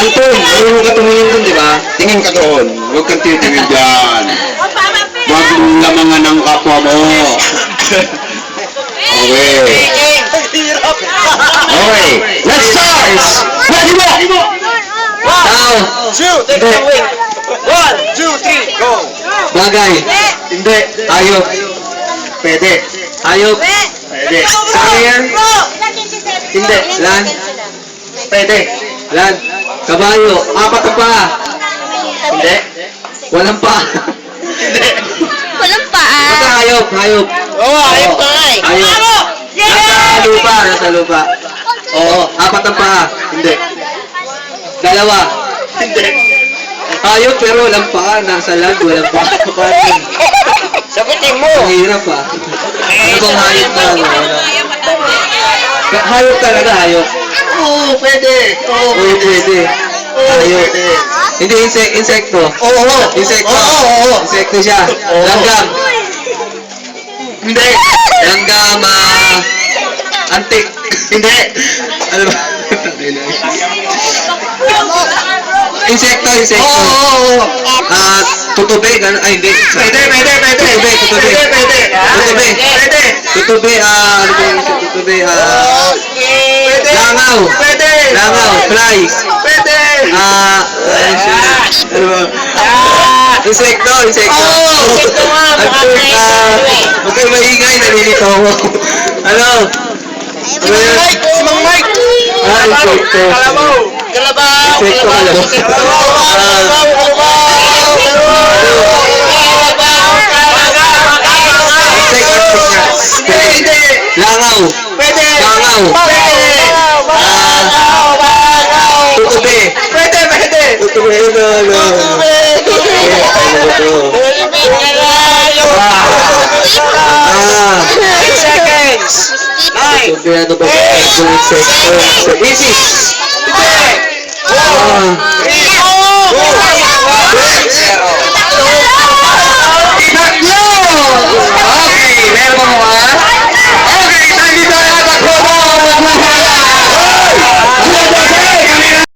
Anton, marunong ka tumingin dun, di ba? Tingin ka doon. Huwag kang titingin dyan. Maglamangan ng kapwa mo. Okay. Okay. Let's start! Ready mo! Tao. Take it away. 1, 2, 3, go. Bagay. Hindi. Hayop. Pwede. Hayop. Pwede. Carrier. Hindi. Land. Pwede. Land. Kabayo. Apat ang paa. Hindi. Walang paa. Hindi. Walang Basta paa. hayop. Hayop. Oo, ayun ka nga eh. Hayop. Nasa lupa. Nasa lupa. Oo. Apat ang paa. Hindi. Dalawa. Hindi. Hayop pero walang paa. Nasa land. Walang paa. Paano? Sagutin mo. Ang hirap ah. Ano bang hayop na? Hayop talaga, hayop. Oo, pwede. Oo, Oo, pwede. Hayop. pwede. Hindi, insekto. Oo. Insekto. Oo. Insekto siya. Oo. Langgam. Hindi. Langgam, antik. Hindi. Ano ba? Insekto, insekto. Oo. Tutube, gano'n. Ay, hindi. Pwede. Tutube, tutube. Pwede. Tutube. Pwede. Tutube, ano ba yung tutube? Pwede. Langaw. Pwede. Langaw, flies. Pwede. Ano ba? Insekto, insekto. Oo, insekto nga, Anton, huwag kayo maingay, nalilito ako. Ano? Si Mang Mike. Si Mang Mike. Insekto. Kalabaw. Kalabaw. Insekto, kalabaw. Pwede. Langaw. Pwede. Langaw. Tutube. Pwede. Tutube, no. Seconds. 9. Tutube, ano ba? Insekto. Easy.